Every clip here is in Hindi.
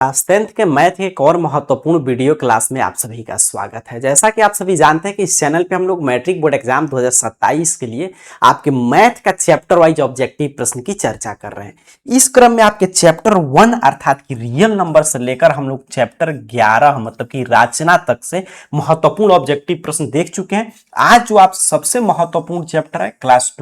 क्लास 10th के मैथ के एक और महत्वपूर्ण वीडियो क्लास में आप सभी का स्वागत है। जैसा कि आप सभी जानते हैं कि इस चैनल पे हम लोग मैट्रिक बोर्ड एग्जाम 2027 के लिए आपके मैथ का चैप्टर वाइज ऑब्जेक्टिव प्रश्न की चर्चा कर रहे हैं। इस क्रम में आपके चैप्टर 1 अर्थात कि रियल नंबर से लेकर हम लोग चैप्टर 11 मतलब कि रचना तक से महत्वपूर्ण ऑब्जेक्टिव प्रश्न देख चुके हैं। आज जो आप सबसे महत्वपूर्ण चैप्टर है क्लास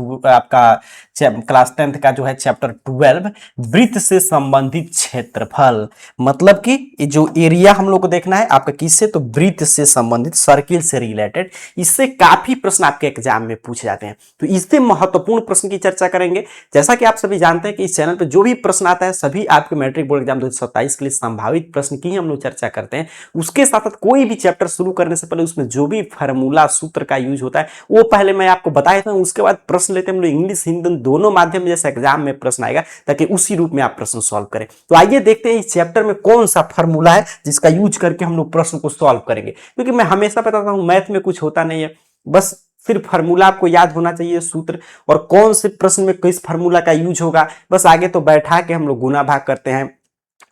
10th का जो है चैप्टर 12 वृत्त से संबंधित क्षेत्रफल, मतलब कि जो एरिया हम लोग को देखना है आपका किससे, तो वृत्त से संबंधित, सर्किल से रिलेटेड। इससे काफी प्रश्न आपके एग्जाम में पूछे जाते हैं, तो इससे महत्वपूर्ण प्रश्न की चर्चा करेंगे। जैसा कि आप सभी जानते हैं कि इस चैनल पे जो भी प्रश्न आता है सभी आपके मैट्रिक बोर्ड एग्जाम 2027 के लिए संभावित प्रश्न की हम लोग चर्चा करते हैं। उसके साथ साथ कोई भी चैप्टर शुरू करने से पहले उसमें जो भी फार्मूला सूत्र का यूज होता है वो पहले मैं आपको बता देता हूं। उसके बाद प्रश्न लेते हैं हम लोग इंग्लिश हिंदी दोनों माध्यम में, जैसे एग्जाम में प्रश्न आएगा ताकि उसी रूप में आप प्रश्न सॉल्व करें। तो आइए देखते हैं इस चैप्टर में कौन सा फार्मूला है जिसका यूज करके हम लोग प्रश्न को सॉल्व करेंगे। क्योंकि मैं हमेशा बताता हूं मैथ में कुछ होता नहीं है, बस सिर्फ फार्मूला आपको याद होना चाहिए, सूत्र और कौन से प्रश्न में किस फार्मूला का यूज होगा। बस आगे तो बैठा के हम लोग गुना भाग करते हैं,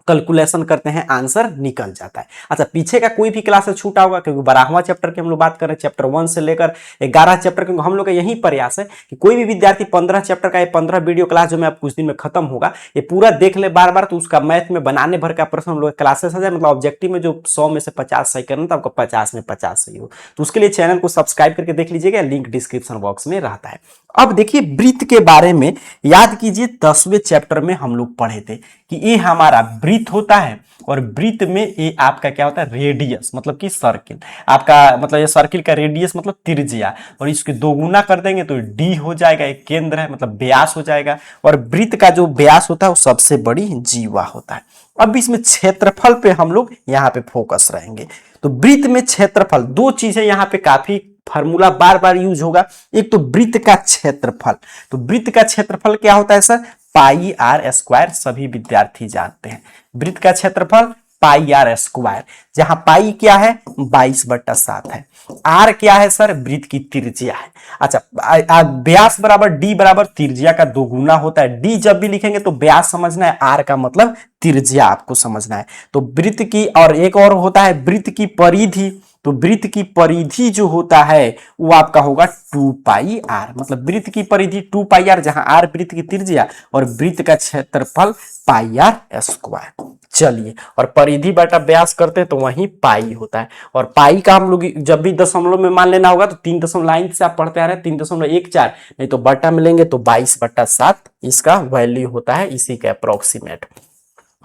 कैलकुलेशन करते हैं, आंसर निकल जाता है। अच्छा, पीछे का कोई भी क्लास छूटा होगा क्योंकि 12वां चैप्टर की हम लोग बात कर रहे हैं, चैप्टर 1 से लेकर 11 चैप्टर, क्योंकि हम लोग का यही प्रयास है कि कोई भी विद्यार्थी 15 चैप्टर का 15 वीडियो क्लास जो मैं आप कुछ दिन में खत्म होगा ये पूरा देख ले बार बार, तो उसका मैथ में बनाने भर का प्रश्न हम लोग क्लासेस आ जाए। मतलब ऑब्जेक्टिव में जो 100 में से 50 सही करना था आपको 50 में 50 सही हो। तो उसके लिए चैनल को सब्सक्राइब करके देख लीजिएगा, लिंक डिस्क्रिप्शन बॉक्स में रहता है। अब देखिए वृत्त के बारे में याद कीजिए, 10वें चैप्टर में हम लोग पढ़े थे कि ये हमारा वृत्त होता है और वृत्त में ये आपका क्या होता है, रेडियस मतलब कि सर्किल। आपका मतलब ये सर्किल का रेडियस मतलब त्रिज्या, और इसके दोगुना कर देंगे तो डी हो जाएगा, एक केंद्र है मतलब व्यास हो जाएगा। और वृत्त का जो व्यास होता है वो सबसे बड़ी जीवा होता है। अब इसमें क्षेत्रफल पे हम लोग यहाँ पे फोकस रहेंगे। तो वृत्त में क्षेत्रफल, दो चीजें यहाँ पे काफी फार्मूला बार बार यूज होगा। एक तो वृत्त का क्षेत्रफल, तो वृत्त का क्षेत्रफल क्या होता है सर, पाई आर स्क्वायर, सभी विद्यार्थी जानते हैं। वृत्त का क्षेत्रफल पाई आर स्क्वायर, जहां पाई क्या है 22/7 है, आर क्या है सर, वृत्त की त्रिज्या है। अच्छा, व्यास बराबर डी बराबर त्रिज्या का दोगुना होता है। डी जब भी लिखेंगे तो व्यास समझना है, आर का मतलब त्रिज्या आपको समझना है। तो वृत्त की, और एक और होता है वृत्त की परिधि, तो वृत्त की परिधि जो होता है वो आपका होगा 2 r, मतलब वृत्त की परिधि 2 r, जहां r वृत्त की त्रिज्या और वृत्त का क्षेत्रफल पाई आर स्क्वायर। चलिए, और परिधि बटा व्यास करते हैं तो वहीं पाई होता है, और पाई का हम लोग जब भी दशमलव में मान लेना होगा तो 3 दशमलव लाइन से आप पढ़ते आ रहे हैं 3.14, नहीं तो बटा मिलेंगे तो 22/7 इसका वैल्यू होता है, इसी के अप्रोक्सीमेट।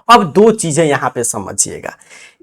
अब दो चीजें यहां पे समझिएगा,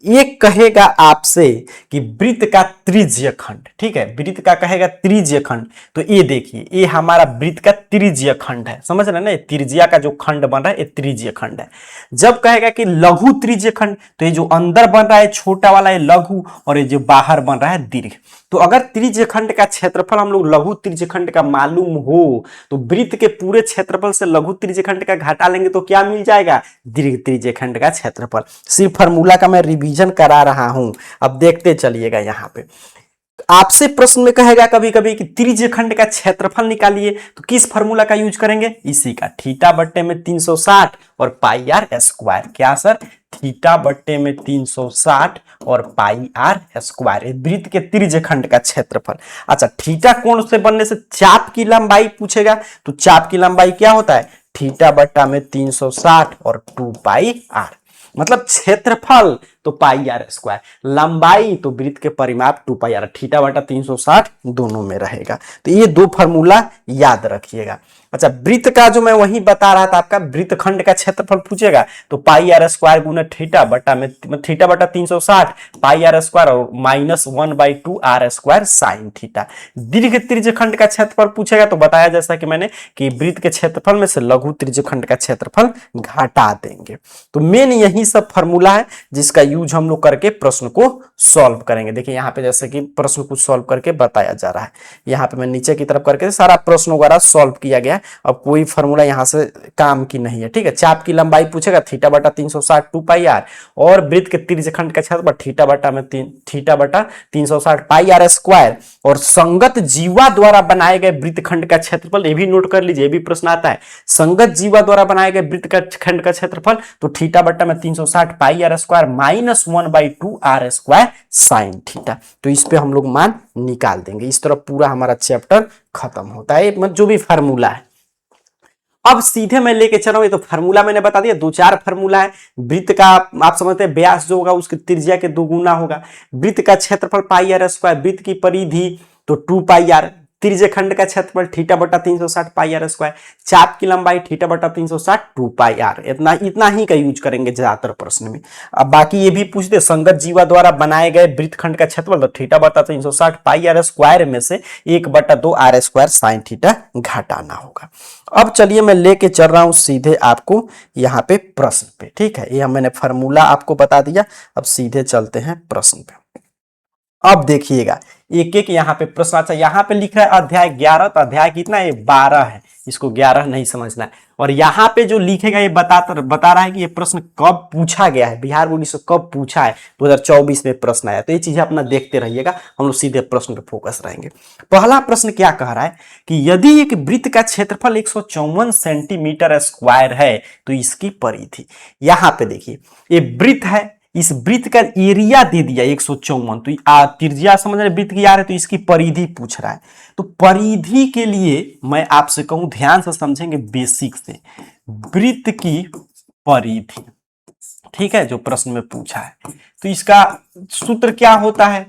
एक कहेगा आपसे कि वृत्त का त्रिज्य खंड, ठीक है, वृत्त का कहेगा त्रिज्य खंड, तो ये देखिए ये हमारा वृत्त का त्रिज्य खंड है, समझ रहे ना, त्रिज्या का जो खंड बन रहा है ये त्रिज्य खंड है। जब कहेगा कि लघु त्रिज्य खंड, तो ये जो अंदर बन रहा है छोटा वाला ये लघु, और ये जो बाहर बन रहा है दीर्घ। तो अगर त्रिज्य खंड का क्षेत्रफल हम लोग लघु त्रिज्य खंड का मालूम हो तो वृत्त के पूरे क्षेत्रफल से लघु त्रिज्य खंड का घटा लेंगे तो क्या मिल जाएगा, दीर्घ त्रिज्य खंड का क्षेत्रफल। सिर्फ फार्मूला का मैं रिवीजन करा रहा हूं, अब देखते चलिएगा। यहां पे आपसे प्रश्न में कहेगा कभी कभी कि त्रिज्य खंड का क्षेत्रफल निकालिए, तो किस फार्मूला का यूज करेंगे, इसी का, थीटा बट्टे में 360 और पाई आर स्क्वायर। क्या सर, थीटा बट्टे में 360 और पाई आर स्क्वायर, वृत्त के त्रिज्य खंड का क्षेत्रफल। अच्छा, थीटा कोण से बनने से चाप की लंबाई पूछेगा, तो चाप की लंबाई क्या होता है, थीटा बट्टा में 360 और 2πr, मतलब क्षेत्रफल तो पाई आर स्क्वायर, लंबाई तो वृत्त के परिमाप 2πr, थीटा बटा 360 दोनों में रहेगा। तो ये दो फार्मूला याद रखिएगा। अच्छा, वृत्त का जो मैं वही बता रहा था आपका, वृत्त खंड का क्षेत्रफल पूछेगा तो पाई आर स्क्वायर गुना थीटा बटा में, थीटा बटा 360 पाई आर स्क्वायर और -1/2 आर स्क्वायर साइन थीटा। दीर्घ त्रिज्य खंड का क्षेत्रफल पूछेगा तो बताया जैसा कि मैंने कि वृत्त के क्षेत्रफल में से लघु त्रिज्य खंड का क्षेत्रफल घटा देंगे। तो मेन यही सब फार्मूला है जिसका यूज हम लोग करके प्रश्न को सॉल्व करेंगे। देखिए यहाँ पे जैसे कि प्रश्न को सॉल्व करके बताया जा रहा है, यहाँ पे मैं नीचे की तरफ करके सारा प्रश्न वगैरह सॉल्व किया गया है। अब कोई फॉर्मूला यहाँ से काम की नहीं है, ठीक है। चाप की लंबाई पूछेगा थीटा बटा 360 2 पाई आर, और वृत्त के त्रिज्यखंड का क्षेत्रफल थीटा बटा 360 पाई आर स्क्वायर, और संगत जीवा द्वारा बनाए गए वृत्तखंड का क्षेत्रफल, ये भी नोट कर लीजिए, ये भी प्रश्न आता है। संगत जीवा द्वारा बनाए गए वृत्त का खंड का क्षेत्रफल तो थीटा बटा में 360 pi r square minus 1/2 r square sine theta. तो इस पे हम लोग मान निकाल देंगे। इस तरह पूरा हमारा चैप्टर खत्म होता है, मतलब जो भी फार्मूला है। अब सीधे मैं लेके चल रहा हूं, ये तो फार्मूला मैंने बता दिया, 2-4 फार्मूला है। वृत्त का आप समझते हैं व्यास जो होगा उसकी त्रिज्या के 2 गुना होगा। वृत्त का क्षेत्रफल पाई आर स्क्वायर, वृत्त की परिधि तो 2 पाई आर, त्रिज्यखंड का क्षेत्रफल थीटा बटा 360 पाई आर स्क्वायर, चाप की लंबाई थीटा बटा 360 2 पाई आर। इतना ही का यूज करेंगे ज्यादातर प्रश्न में। अब बाकी ये भी पूछ दे संगत जीवा द्वारा बनाए गए वृत्तखंड का क्षेत्रफल तो थीटा बटा 360 पाई आर स्क्वायर में से 1/2 आर स्क्वायर साइन थीटा घटाना होगा। अब चलिए मैं लेके चल रहा हूं सीधे आपको यहाँ पे प्रश्न पे, ठीक है। ये मैंने फार्मूला आपको बता दिया, अब सीधे चलते हैं प्रश्न पे। अब देखिएगा एक एक यहाँ पे प्रश्न। अच्छा यहाँ पे लिख रहा है अध्याय 11, तो अध्याय कितना है 12 है, इसको 11 नहीं समझना है। और यहाँ पे जो लिखेगा ये बता रहा है कि ये प्रश्न कब पूछा गया है, बिहार बोर्ड से कब पूछा है, 2024 में प्रश्न आया। तो ये चीजें अपना देखते रहिएगा, हम लोग सीधे प्रश्न पे फोकस रहेंगे। पहला प्रश्न क्या कह रहा है कि यदि एक वृत्त का क्षेत्रफल 154 सेंटीमीटर स्क्वायर है तो इसकी परिधि। यहाँ पे देखिए ये वृत्त है, इस वृत्त का एरिया दे दिया 154, तो त्रिज्या समझ रहे वृत्त की आ रही है, तो इसकी परिधि पूछ रहा है। तो परिधि के लिए मैं आपसे कहूं ध्यान से समझेंगे बेसिक से, वृत्त की परिधि, ठीक है, जो प्रश्न में पूछा है तो इसका सूत्र क्या होता है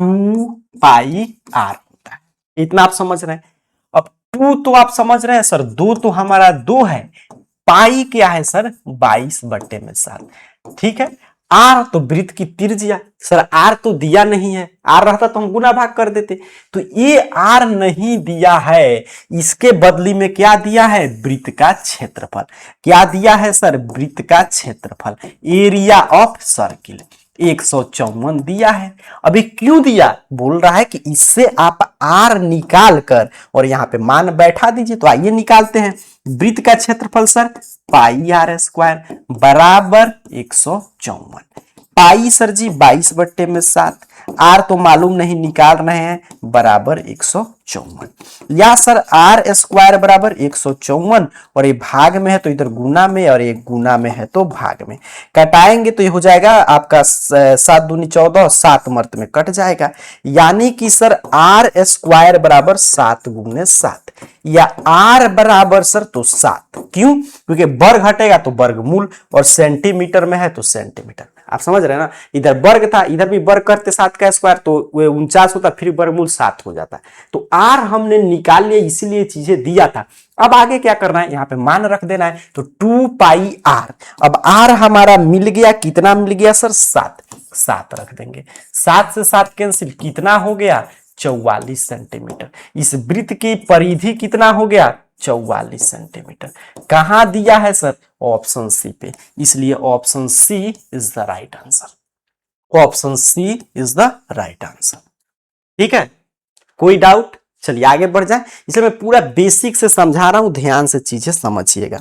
2 पाई आर होता है। इतना आप समझ रहे हैं। अब 2 तो आप समझ रहे हैं सर, 2 तो हमारा 2 है, पाई क्या है सर 22/7, ठीक है। आर तो वृत्त की त्रिज्या, सर आर तो दिया नहीं है, आर रहता तो हम गुना भाग कर देते, तो ये आर नहीं दिया है, इसके बदली में क्या दिया है वृत्त का क्षेत्रफल। क्या दिया है सर वृत्त का क्षेत्रफल, एरिया ऑफ सर्किल 154 दिया है। अभी क्यों दिया, बोल रहा है कि इससे आप आर निकाल कर और यहाँ पे मान बैठा दीजिए। तो आइए निकालते हैं। वृत्त का क्षेत्रफल सर पाई आर स्क्वायर बराबर 154, पाई सर जी 22/7, आर तो मालूम नहीं निकाल रहे हैं, बराबर 154, या सर आर स्क्वायर बराबर 154, और ये भाग में है तो इधर गुना में, और ये गुना में है तो भाग में। कटाएंगे तो ये हो जाएगा आपका 7 दूनी 14, 7 मर्त में कट जाएगा, यानी कि सर आर स्क्वायर बराबर 7 गुने 7, या आर बराबर सर तो 7। क्यों, क्योंकि वर्ग हटेगा तो वर्गमूल, और सेंटीमीटर में है तो सेंटीमीटर। आप समझ रहे हैं ना, इधर वर्ग था, इधर भी वर्ग करते 7 का स्क्वायर तो 49 होता, फिर वर्गमूल 7 हो जाता। तो आर हमने निकाल लिया, इसीलिए चीजें दिया था। अब आगे क्या करना है, यहाँ पे मान रख देना है, तो 2 पाई आर। अब आर हमारा मिल गया, कितना मिल गया सर 7 रख देंगे, 7 से 7 कैंसिल, कितना हो गया 44 सेंटीमीटर। इस वृत्त की परिधि कितना हो गया 44 सेंटीमीटर। कहां दिया है सर ऑप्शन सी पे, इसलिए option C is the right answer. Option C is the right answer, ठीक है। कोई डाउट, चलिए आगे बढ़ जाए। इसलिए मैं पूरा बेसिक से समझा रहा हूं, ध्यान से चीजें समझिएगा।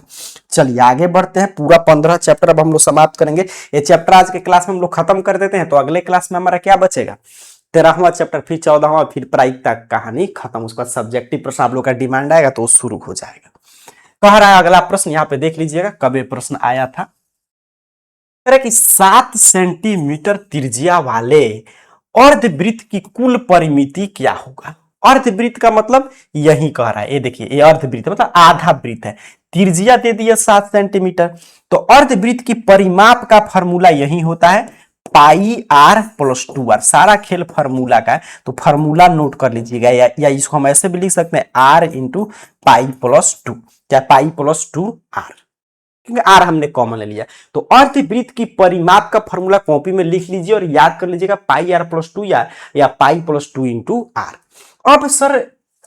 चलिए आगे बढ़ते हैं, पूरा 15 चैप्टर अब हम लोग समाप्त करेंगे। ये चैप्टर आज के क्लास में हम लोग खत्म कर देते हैं, तो अगले क्लास में हमारा क्या बचेगा 13वां चैप्टर, फिर 14वां, फिर प्रायिकता कहानी खत्म। उसका सब्जेक्टिव प्रश्न आप लोग का डिमांड आएगा तो शुरू हो जाएगा। कह रहा है अगला प्रश्न, यहाँ पे देख लीजिएगा कब ये प्रश्न आया था। कह रहा कि 7 सेंटीमीटर त्रिज्या वाले अर्धवृत्त की कुल परिमिति क्या होगा। अर्धवृत्त का मतलब यही कह रहा है, ये देखिए ये अर्धवृत्त मतलब आधा वृत्त है, त्रिज्या दे दिया 7 सेंटीमीटर। तो अर्धवृत्त की परिमाप का फॉर्मूला यही होता है पाई आर प्लस 2 आर। सारा खेल फार्मूला का है, तो फार्मूला नोट कर लीजिएगा, या इसको हम ऐसे भी लिख सकते हैं आर इंटू पाई प्लस 2, क्या पाई प्लस 2 आर, क्योंकि आर हमने कॉमन ले लिया। तो अर्धवृत्त की परिमाप का फार्मूला कॉपी में लिख लीजिए और याद कर लीजिएगा पाई आर प्लस 2 या पाई प्लस 2 इंटू आर। अब सर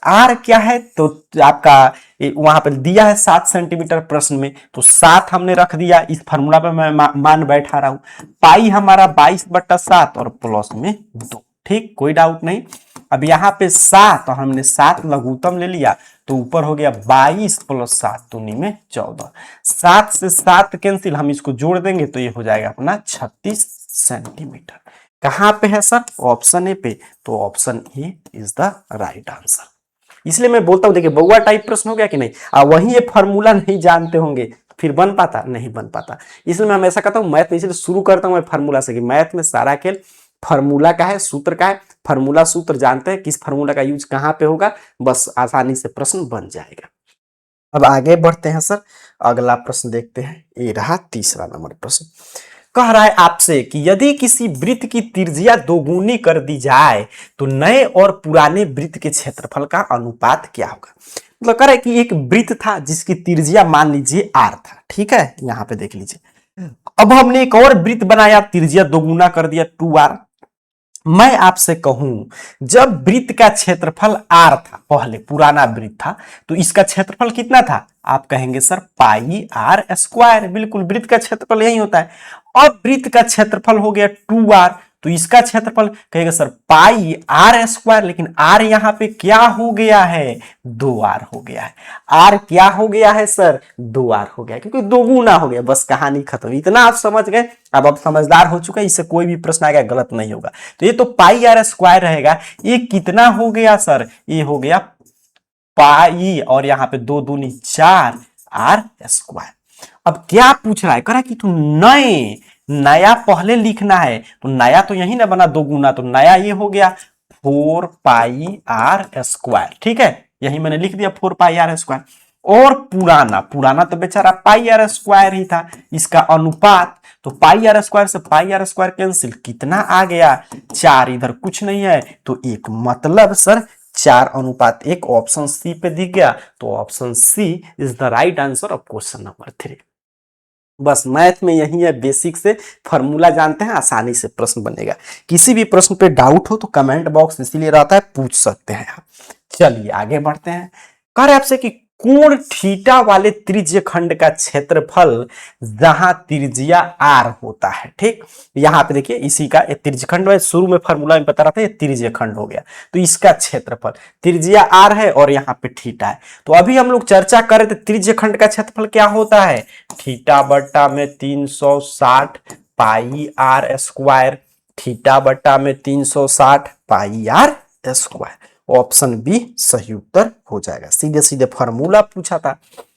आर क्या है तो आपका वहां पर दिया है 7 सेंटीमीटर प्रश्न में, तो 7 हमने रख दिया, इस फार्मूला पे मैं मान बैठा रहा हूं। पाई हमारा 22/7 और प्लस में 2, ठीक, कोई डाउट नहीं। अब यहाँ पे 7 और हमने 7 लघुत्तम ले लिया, तो ऊपर हो गया 22 + 7 दूनी में 14। 7 से 7 कैंसिल, हम इसको जोड़ देंगे तो ये हो जाएगा अपना 36 सेंटीमीटर। कहां पे है सर? ऑप्शन ए पे, तो option A is the right answer. इसलिए मैं बोलता हूं, देखिए बउआ टाइप प्रश्न हो गया कि नहीं, वही ये फॉर्मूला नहीं जानते होंगे फिर बन पाता, नहीं बन पाता। इसलिए मैं हमेशा कहता हूं मैथ में इसलिए शुरू करता हूं मैं फार्मूला से, कि मैथ में सारा खेल फार्मूला का है, सूत्र का है। फार्मूला सूत्र जानते हैं, किस फार्मूला का यूज कहां पे होगा, बस आसानी से प्रश्न बन जाएगा। अब आगे बढ़ते हैं सर, अगला प्रश्न देखते हैं। ये रहा तीसरा नंबर प्रश्न। कह रहा है आपसे कि यदि किसी वृत्त की त्रिज्या दोगुनी कर दी जाए तो नए और पुराने वृत्त के क्षेत्रफल का अनुपात क्या होगा। मतलब कह रहा है कि एक वृत्त था जिसकी त्रिज्या मान लीजिए r था, ठीक है, यहां पे देख लीजिए। अब हमने एक और वृत्त बनाया, त्रिज्या दोगुना कर दिया 2r। मैं आपसे कहूं जब वृत्त का क्षेत्रफल r था, पहले पुराना वृत्त था, तो इसका क्षेत्रफल कितना था? आप कहेंगे सर पाई आर स्क्वायर, बिल्कुल वृत्त का क्षेत्रफल यही होता है। अब वृत्त का क्षेत्रफल हो गया 2r, तो इसका क्षेत्रफल कहेगा सर पाई आर स्क्वायर, लेकिन r यहां पे क्या हो गया है? 2r हो गया है। r क्या हो गया है सर? 2r हो गया, क्योंकि दोगुना हो गया। बस कहानी खत्म, इतना आप समझ गए, अब आप समझदार हो चुके हैं, इससे कोई भी प्रश्न आएगा गलत नहीं होगा। तो ये तो पाई आर स्क्वायर रहेगा। ये कितना हो गया सर? ये हो गया पाई और यहाँ पे 2 दूनी 4 आर स्क्वायर। अब क्या पूछ रहा है? कह रहा है कि तू नया पहले लिखना है, तो नया तो यही ना बना दोगुना, तो नया ये हो गया 4 पाई आर स्क्वायर, ठीक है, यही मैंने लिख दिया 4 पाई आर स्क्वायर। और पुराना तो बेचारा पाई आर स्क्वायर ही था, इसका अनुपात, तो पाई आर स्क्वायर से पाई आर स्क्वायर कैंसिल, कितना आ गया? 4, इधर कुछ नहीं है तो 1, मतलब सर 4:1। ऑप्शन सी पे दिख गया, तो option C is the right answer of question number 3। बस मैथ में यही है, बेसिक से फॉर्मूला जानते हैं, आसानी से प्रश्न बनेगा। किसी भी प्रश्न पे डाउट हो तो कमेंट बॉक्स इसीलिए रहता है, पूछ सकते हैं आप। चलिए आगे बढ़ते हैं। कह रहे आपसे कि कोण थीटा वाले त्रिज्य खंड का क्षेत्रफल जहां त्रिज्या r होता है, ठीक, यहां पे देखिए इसी का त्रिज्य खंड है, शुरू में फार्मूला में बता रहा था ये त्रिज्य खंड हो गया, तो इसका क्षेत्रफल त्रिज्या r है और यहाँ पे थीटा है। तो अभी हम लोग चर्चा कर रहे थे त्रिज्य खंड का क्षेत्रफल क्या होता है? थीटा बट्टा में 360 पाई आर स्क्वायर, थीटा बट्टा में 360 pi r square. Option B सही उत्तर हो जाएगा। सीधे सीधे फार्मूला पूछा था।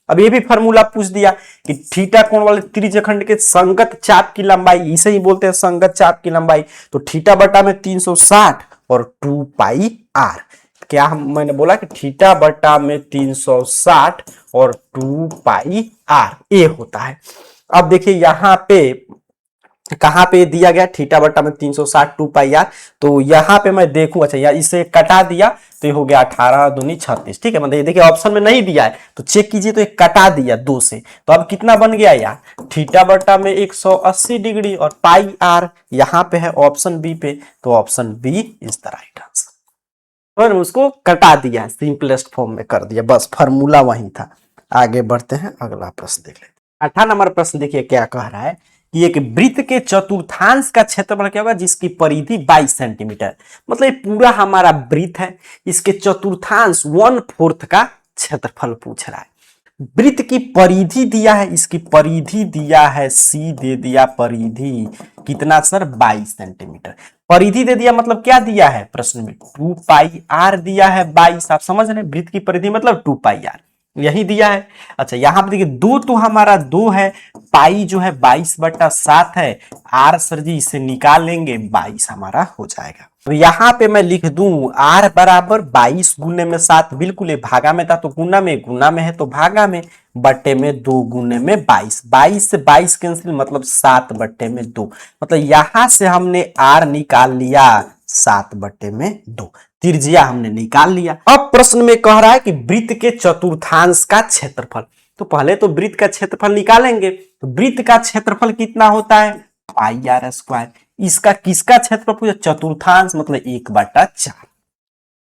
अब ये भी फार्मूला पूछ दिया कि थीटा कोण वाले त्रिज्य खंड के संगत चाप की लंबाई, इसे ही बोलते हैं संगत चाप की लंबाई, तो थीटा बटा में 360 और 2 पाई आर। क्या मैंने बोला कि थीटा बटा में 360 और 2 पाई आर ये होता है। अब देखिए यहाँ पे कहां पे दिया गया थीटा बटा में 360 2 पाई आर, तो यहां पे मैं देखूं, अच्छा यार इसे कटा दिया तो ये हो गया 18 दूनी 36, ठीक है, मतलब ये देखिए ऑप्शन में नहीं दिया है तो चेक कीजिए, तो एक कटा दिया 2 से, तो अब कितना बन गया यार? थीटा बटा में 180 डिग्री और पाई आर यहां पे है ऑप्शन बी पे, तो option B is the right answer. और उसको कटा दिया, सिंपलेस्ट फॉर्म में कर दिया, बस फार्मूला वही था। आगे बढ़ते हैं, अगला प्रश्न देख लेते हैं। 18 नंबर प्रश्न देखिए क्या कह रहा है कि एक वृत्त के चतुर्थांश का क्षेत्रफल क्या होगा जिसकी परिधि 22 सेंटीमीटर, मतलब ये पूरा हमारा वृत्त है, इसके चतुर्थांश 1/4 का क्षेत्रफल पूछ रहा है। वृत्त की परिधि दिया है, इसकी परिधि दिया है, सी दे दिया परिधि कितना सर? 22 सेंटीमीटर। परिधि दे दिया मतलब क्या दिया है प्रश्न में? 2 पाई आर दिया है 22, आप समझ रहे हैं, वृत्त की परिधि मतलब 2 पाई आर यही दिया है। अच्छा यहाँ पे देखिए 2 तो हमारा 2 है, पाई जो है 22/7 है, आर सर जी इसे निकाल लेंगे 22 हमारा हो जाएगा। तो यहाँ पे मैं लिख दूं r बराबर 22 गुने में 7, बिल्कुल ये भागा में था तो गुना में है तो भागा में, बट्टे में 2 गुने में 22, 22 से 22 कैंसिल मतलब 7/2, मतलब यहां से हमने r निकाल लिया 7/2, त्रिज्या हमने निकाल लिया। अब प्रश्न में कह रहा है कि वृत्त के चतुर्थांश का क्षेत्रफल, तो पहले तो वृत्त का क्षेत्रफल निकालेंगे, तो वृत्त का क्षेत्रफल कितना होता है? पाई आर स्क्वायर। इसका किसका क्षेत्रफल? चतुर्थांश मतलब 1/4।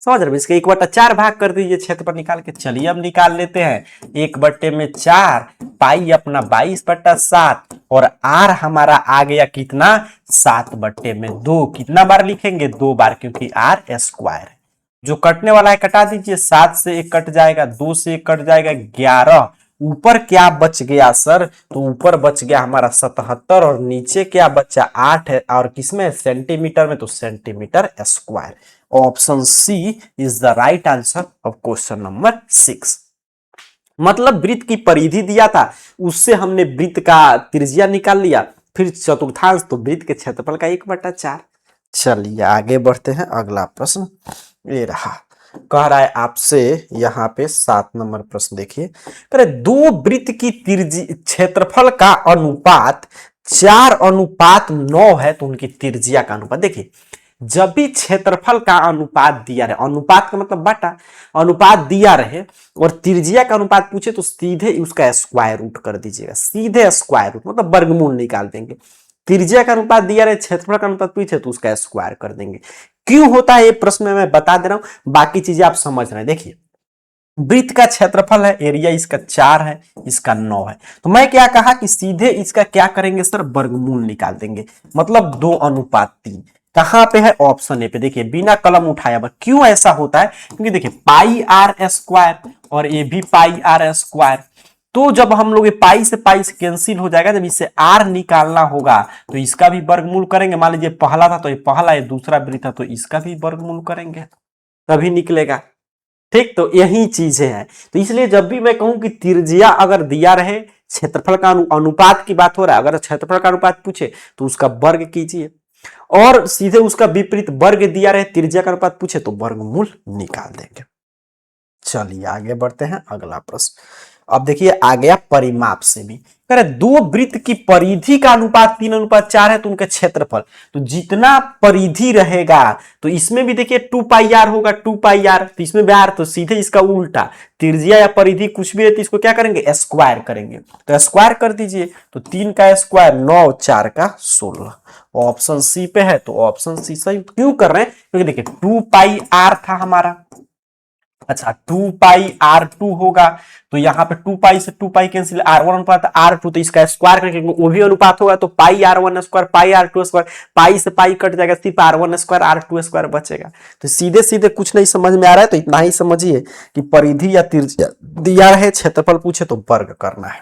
समझ रहे हो? इसके 1/4 भाग कर दीजिए क्षेत्रफल निकाल के। चलिए अब निकाल लेते हैं। 1/4 पाई अपना 22/7 और आर हमारा आ गया कितना 7/2। कितना बार लिखेंगे 2 बार, क्योंकि आर स्क्वायर है। जो कटने वाला है कटा दीजिए। 7 से 1 कट जाएगा, 2 से 1 कट जाएगा 11। ऊपर क्या बच गया सर? तो ऊपर बच गया हमारा 77 और नीचे क्या बचा 8 है। और किसमें? सेंटीमीटर में, तो centimetre square. Option C is the right answer of question number 6। मतलब वृत्त की परिधि दिया था, उससे हमने वृत्त का त्रिज्या निकाल लिया, फिर चतुर्थांश तो वृत्त के क्षेत्रफल का 1/4। चलिए आगे बढ़ते हैं। अगला प्रश्न ये रहा, कह रहा है आपसे यहां पे 7 नंबर प्रश्न देखिए। कह रहे दो वृत्त की क्षेत्रफल का अनुपात 4:9 है, तो उनकी त्रिज्या का अनुपात देखिए। जब भी क्षेत्रफल का अनुपात दिया रहे, अनुपात का मतलब बटा, अनुपात दिया रहे और त्रिज्या का अनुपात पूछे तो सीधे उसका स्क्वायर रूट कर दीजिएगा। सीधे स्क्वायर रूट मतलब वर्गमूल निकाल देंगे। त्रिज्या का अनुपात दिया रहे, क्षेत्रफल का अनुपात पूछे तो उसका स्क्वायर कर देंगे। क्यों होता है ये प्रश्न में मैं बता दे रहा हूं, बाकी चीजें आप समझ रहे हैं। देखिए वृत्त का क्षेत्रफल है, एरिया इसका 4 है, इसका 9 है, तो मैं क्या कहा कि सीधे इसका क्या करेंगे सर, वर्गमूल निकाल देंगे। मतलब 2:3। कहां पे है? ऑप्शन ए पे। देखिए बिना कलम उठाया, क्यों ऐसा होता है? क्योंकि देखिए पाई आर स्क्वायर और ये भी पाई आर स्क्वायर, तो जब हम लोग पाई से कैंसिल हो जाएगा, जब इससे आर निकालना होगा तो इसका भी वर्गमूल करेंगे। मान लीजिए पहला था तो ये पहला, ये दूसरा वृत्त था तो इसका भी वर्गमूल करेंगे, तभी निकलेगा। ठीक, तो यही चीजें हैं। तो इसलिए जब भी मैं कहूं कि त्रिज्या अगर दिया रहे, क्षेत्रफल का अनुपात की बात हो रहा है, अगर क्षेत्रफल का अनुपात पूछे तो उसका वर्ग कीजिए, और सीधे उसका विपरीत वर्ग दिया रहे, त्रिज्या का अनुपात पूछे तो वर्गमूल निकाल देंगे। चलिए आगे बढ़ते हैं। अगला प्रश्न अब देखिए आ गया परिमाप से भी। कह रहे दो वृत्त की परिधि का अनुपात 3:4 है, तो उनका क्षेत्रफल, तो जितना परिधि रहेगा तो इसमें भी देखिए 2πr होगा, 2πr, तो इसमें भी r, तो सीधे इसका उल्टा त्रिज्या या परिधि कुछ भी रहती है इसको क्या करेंगे, स्क्वायर करेंगे। तो स्क्वायर कर दीजिए, तो 3 का स्क्वायर 9, 4 का 16। ऑप्शन सी पे है, तो ऑप्शन सी सही क्यों कर रहे हैं? क्योंकि देखिए 2πr था हमारा। अच्छा 2πr2 होगा, तो यहाँ पे 2π से 2π कैंसिल, r1 अनुपात r2, तो इसका स्क्वायर करके वो भी अनुपात होगा, तो पाई r1 square pi r2 square, पाई से पाई कट जाएगा, सिर्फ r1 स्क्वायर r2 स्क्वायर बचेगा। तो सीधे सीधे कुछ नहीं समझ में आ रहा है तो इतना ही समझिए कि परिधि या त्रिज्या दिया है, क्षेत्रफल पूछे तो वर्ग करना है।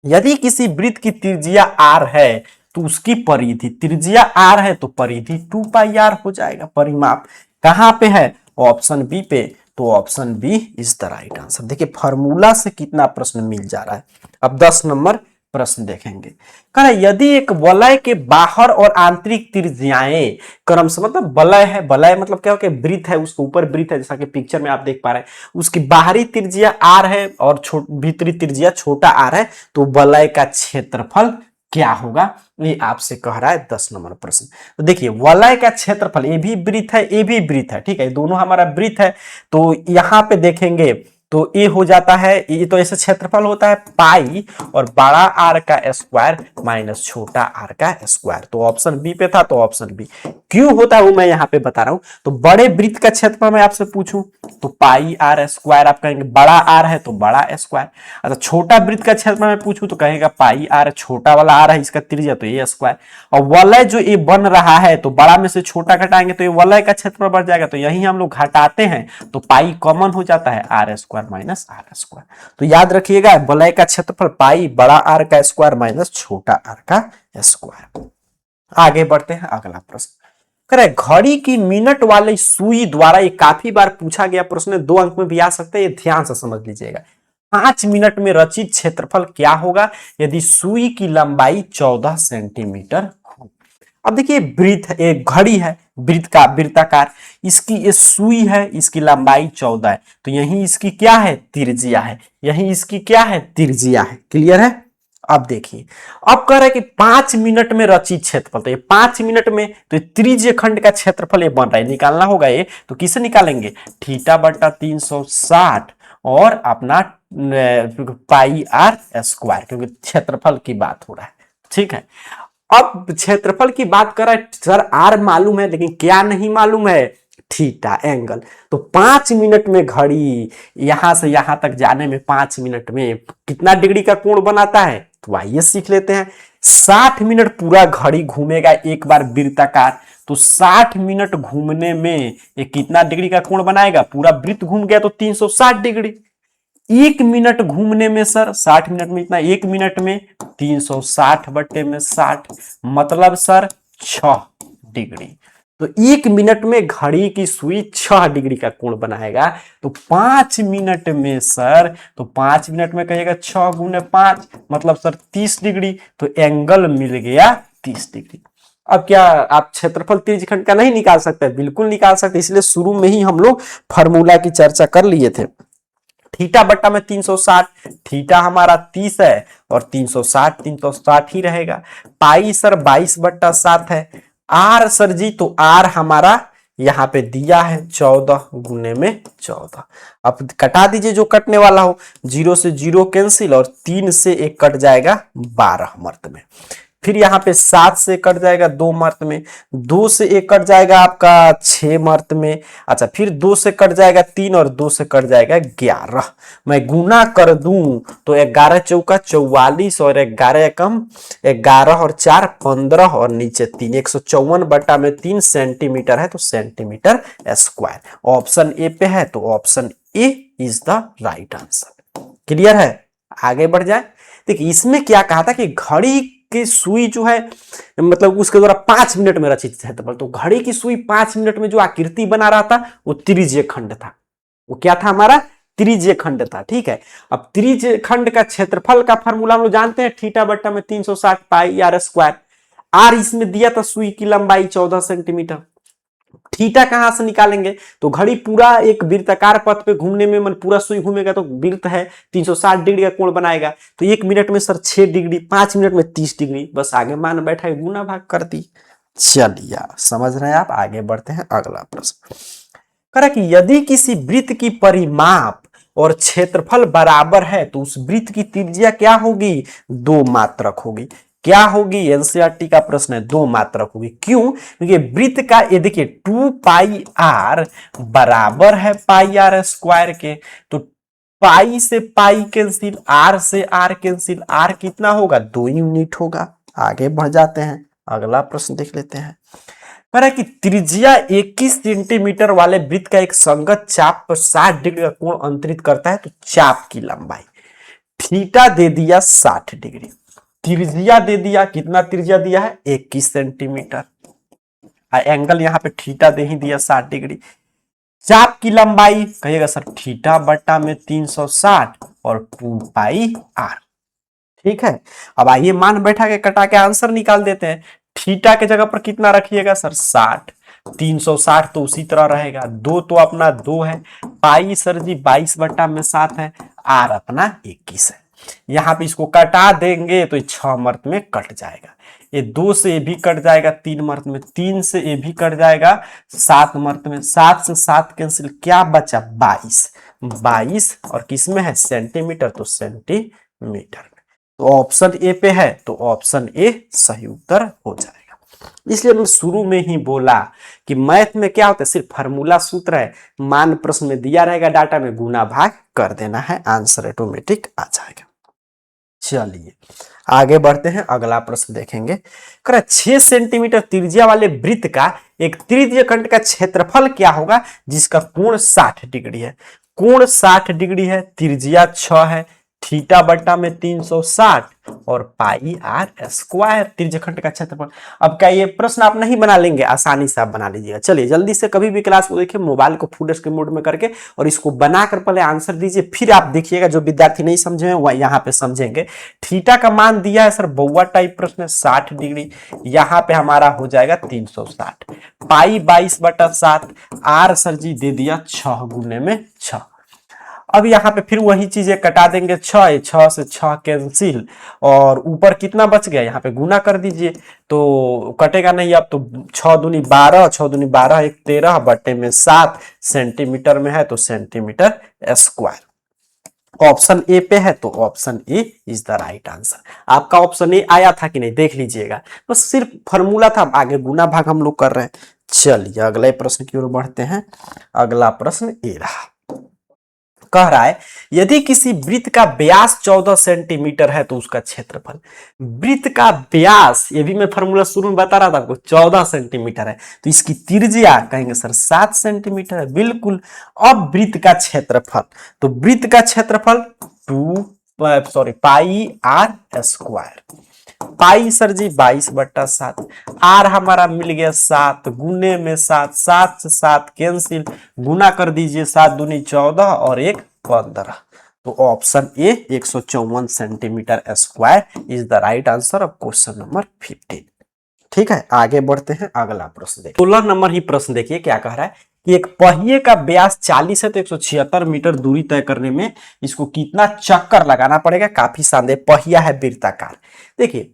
यदि किसी वृत्त की त्रिज्या r है तो उसकी परिधि, त्रिज्या r है तो परिधि 2πr हो जाएगा। परिमाप कहां पे है? ऑप्शन बी पे, तो option B is the right answer. देखिए फॉर्मूला से कितना प्रश्न मिल जा रहा है। अब 10 नंबर प्रश्न देखेंगे। कह यदि एक वलय के बाहर और आंतरिक त्रिज्याएं क्रम से, मतलब वलय है, वलय मतलब क्या हो कि वृत्त है, उसके ऊपर वृत्त है, जैसा कि पिक्चर में आप देख पा रहे हैं, उसकी बाहरी त्रिज्या r है और भीतरी त्रिज्या छोटा r है, तो वलय का क्षेत्रफल क्या होगा? ये आपसे कह रहा है 10 नंबर प्रश्न। तो देखिए वलय का क्षेत्रफल, ये भी वृत्त है, ये भी वृत्त है, ठीक है, दोनों हमारा वृत्त है, तो यहां पे देखेंगे तो ये हो जाता है, ये तो ऐसे क्षेत्रफल होता है पाई और बड़ा आर का स्क्वायर माइनस छोटा आर का स्क्वायर, तो ऑप्शन बी पे था, तो ऑप्शन बी। क्यों होता है वो मैं यहाँ पे बता रहा हूं। तो बड़े वृत्त का क्षेत्रफल मैं आपसे पूछूं तो पाई आर स्क्वायर आप कहेंगे, बड़ा आर है तो बड़ा स्क्वायर। अच्छा छोटा वृत्त का क्षेत्रफल मैं पूछूं तो कहेगा पाई आर, छोटा वाला आर है इसका त्रिज्या तो ये स्क्वायर। और वलय जो ये बन रहा है तो बड़ा में से छोटा घटाएंगे तो ये वलय का क्षेत्रफल बढ़ जाएगा, तो यही हम लोग घटाते हैं तो पाई कॉमन हो जाता है, r square minus r square. तो याद रखिएगा वलय का क्षेत्रफल पाई बड़ा आर का स्क्वायर माइनस छोटा आर का स्क्वायर। आगे बढ़ते हैं। अगला प्रश्न करे घड़ी की मिनट वाली सुई द्वारा, ये काफी बार पूछा गया प्रश्न, 2 अंक में भी आ सकता है, ये ध्यान से समझ लीजिएगा। 5 मिनट में रचित क्षेत्रफल क्या होगा यदि सुई की लंबाई 14 सेंटीमीटर हो? अब देखिए वृत्त है, एक घड़ी है वृत्त का वृत्ताकार, इसकी ये सुई है, इसकी लंबाई 14 है, तो यही इसकी क्या है, त्रिज्या है, यही इसकी क्या है, त्रिज्या है। क्लियर है? अब देखिए अब कह रहा है कि 5 मिनट में रचित क्षेत्रफल, तो ये 5 मिनट में, तो त्रिज्य खंड का क्षेत्रफल ये बन रहा है, निकालना होगा ये, तो किसे निकालेंगे, थीटा बटा 360 और अपना पाई आर स्क्वायर, क्योंकि क्षेत्रफल की बात हो रहा है। ठीक है, अब क्षेत्रफल की बात कर रहा है सर, आर मालूम है लेकिन क्या नहीं मालूम है, थीटा एंगल। तो 5 मिनट में घड़ी यहां से यहां तक जाने में 5 मिनट में कितना डिग्री का कोण बनाता है, तो आइए सीख लेते हैं। 60 मिनट पूरा घड़ी घूमेगा एक बार वृत्ताकार, तो 60 मिनट घूमने में ये कितना डिग्री का कोण बनाएगा, पूरा वृत्त घूम गया तो 360 डिग्री। 1 मिनट घूमने में सर, 60 मिनट में इतना, 1 मिनट में 360/60, मतलब सर 6 डिग्री। तो 1 मिनट में घड़ी की सुई 6 डिग्री का कोण बनाएगा। तो 5 मिनट में सर, तो 5 मिनट में कहिएगा 6 × 5 मतलब सर 30 डिग्री। तो एंगल मिल गया 30 डिग्री। अब क्या आप क्षेत्रफल त्रिज्यखंड का नहीं निकाल सकते? बिल्कुल निकाल सकते, इसलिए शुरू में ही हम लोग फॉर्मूला की चर्चा कर लिए थे। थीटा बट्टा में 360, थीटा हमारा 30 है और 360 ही रहेगा। पाई सर 22/7 है। आर सर जी, तो आर हमारा यहां पे दिया है 14 × 14। अब कटा दीजिए जो कटने वाला हो, 0 से 0 कैंसिल और 3 से 1 कट जाएगा 12 मर्त में। फिर यहाँ पे 7 से कट जाएगा 2 मर्त में, 2 से 1 कट जाएगा आपका 6 मर्त में। अच्छा, फिर 2 से कट जाएगा 3 और 2 से कट जाएगा 11। मैं गुना कर दूं तो 11 चौका 44 और 11 कम 11 और 4 15 और नीचे 3, 154/3 सेंटीमीटर है, तो सेंटीमीटर स्क्वायर। ऑप्शन ए पे है, तो option A is the right answer. Clear है? आगे बढ़ जाए। देखिए इसमें क्या कहा था कि घड़ी की सुई जो है, मतलब उसके द्वारा 5 मिनट में रचित क्षेत्रफल, तो घड़ी की सुई 5 मिनट में जो आकृति बना रहा था वो त्रिज्य खंड था। वो क्या था हमारा? त्रिज्य खंड था। ठीक है, अब त्रिज्य खंड का क्षेत्रफल का फॉर्मूला हम लोग जानते हैं, थीटा बट्टा में 360 पाई आर स्क्वायर। आर इसमें दिया था सुई की लंबाई 14 सेंटीमीटर। थीटा कहां से निकालेंगे? तो घड़ी पूरा एक वृत्ताकार पथ पे घूमने में, मन पूरा सुई घूमेगा तो वृत्त है 360 डिग्री का कोण बनाएगा। तो 1 मिनट में सर 6 डिग्री, 5 मिनट में 30 डिग्री, बस आगे मान बैठा है, गुना भाग कर दी। चलिए समझ रहे हैं आप। आगे बढ़ते हैं, अगला प्रश्न कह कि यदि किसी वृत्त की परिमाप और क्षेत्रफल बराबर है तो उस वृत्त की त्रिज्या क्या होगी? 2 मात्रक होगी। क्या होगी? एनसीईआरटी का प्रश्न है, 2 मात्रक होगी। क्यों? क्योंकि वृत्त का ये देखिए 2 पाई आर बराबर है पाई आर स्क्वायर के, तो पाई से पाई कैंसिल, आर से आर कैंसिल, आर कितना होगा? 2 यूनिट होगा। आगे बढ़ जाते हैं, अगला प्रश्न देख लेते हैं। कह रहा है कि त्रिज्या 21 सेंटीमीटर वाले वृत्त का एक संगत चाप पर 60 डिग्री का कोण अंतरित करता है, तो चाप की लंबाई थीटा दे दिया 60 डिग्री, त्रिज्या दे दिया, कितना त्रिज्या दिया है? 21 सेंटीमीटर। एंगल यहाँ पे थीटा दे ही दिया 60 डिग्री। चाप की लंबाई कहिएगा सर थीटा बट्टा में 360 और 2 पाई आर। ठीक है, अब आइए मान बैठा के कटा के आंसर निकाल देते हैं। थीटा के जगह पर कितना रखिएगा सर? 60, 360 तो उसी तरह रहेगा, 2 तो अपना 2 है, पाई सर जी 22/7 है, आर अपना 21 है। यहां पे इसको कटा देंगे तो 6 मर्त में कट जाएगा, ये 2 से ये भी कट जाएगा 3 मर्त में, 3 से ये भी कट जाएगा 7 मर्त में, 7 से 7 कैंसिल, क्या बचा? 22, 22 और किसमें है? सेंटीमीटर, तो सेंटीमीटर। तो ऑप्शन ए पे है, तो ऑप्शन ए सही उत्तर हो जाएगा। इसलिए मैं शुरू में ही बोला कि मैथ में क्या होता है, सिर्फ फार्मूला सूत्र है, मान प्रश्न में दिया रहेगा, डाटा में गुना भाग कर देना है, आंसर ऑटोमेटिक आ जाएगा। चलिए आगे बढ़ते हैं, अगला प्रश्न देखेंगे। 6 सेंटीमीटर त्रिज्या वाले वृत्त का एक त्रिज्य खंड का क्षेत्रफल क्या होगा जिसका कोण 60 डिग्री है? कोण 60 डिग्री है, त्रिज्या 6 है, थीटा बट्टा में 360 और पाई आर स्क्वायर त्रिज्यखंड का क्षेत्रफल। अब क्या ये प्रश्न आप नहीं बना लेंगे? आसानी से आप बना लीजिएगा। चलिए जल्दी से कभी भी क्लास को देखिए, मोबाइल को फुल स्क्रीन मोड में करके और इसको बनाकर पहले आंसर दीजिए, फिर आप देखिएगा जो विद्यार्थी नहीं समझे हैं वह यहाँ पे समझेंगे। थीटा का मान दिया है सर, बउआ टाइप प्रश्न है, 60 डिग्री, यहाँ पे हमारा हो जाएगा 360, पाई 22/7, आर सर जी दे दिया 6 × 6। अब यहाँ पे फिर वही चीजें कटा देंगे, 6 से 6 कैंसिल और ऊपर कितना बच गया? यहाँ पे गुना कर दीजिए तो कटेगा नहीं। अब तो 6 दूनी 12, 6 दूनी 12, 1 13 बटे में 7 सेंटीमीटर में है, तो सेंटीमीटर स्क्वायर। ऑप्शन ए पे है, तो option A is the right answer. आपका ऑप्शन ए आया था कि नहीं देख लीजिएगा, बस सिर्फ फॉर्मूला था, आगे गुना भाग हम लोग कर रहे हैं। चलिए अगले प्रश्न की ओर बढ़ते हैं। अगला प्रश्न ये रहा, कह रहा है यदि किसी वृत्त का व्यास 14 सेंटीमीटर है तो उसका क्षेत्रफल। वृत्त का व्यास, ये भी मैं फॉर्मूला शुरू में बता रहा था आपको, 14 सेंटीमीटर है तो इसकी त्रिज्या कहेंगे सर 7 सेंटीमीटर है, बिल्कुल। अब वृत्त का क्षेत्रफल, तो वृत्त का क्षेत्रफल pi r square. Pi sir ji 22/7, r हमारा मिल गया 7, गुने में 7, 7 से 7 कैंसिल, गुना कर दीजिए, 7 दूनी 14 और 1 15। तो option A 154 centimetre square is the right answer of question number 15। ठीक है, आगे बढ़ते हैं। अगला प्रश्न देखिए, 16 नंबर ही प्रश्न देखिए क्या कह रहा है कि एक पहिए का व्यास 40 है तो 176 मीटर दूरी तय करने में इसको कितना चक्कर लगाना पड़ेगा। काफी शानदार पहिया है वृत्ताकार। देखिए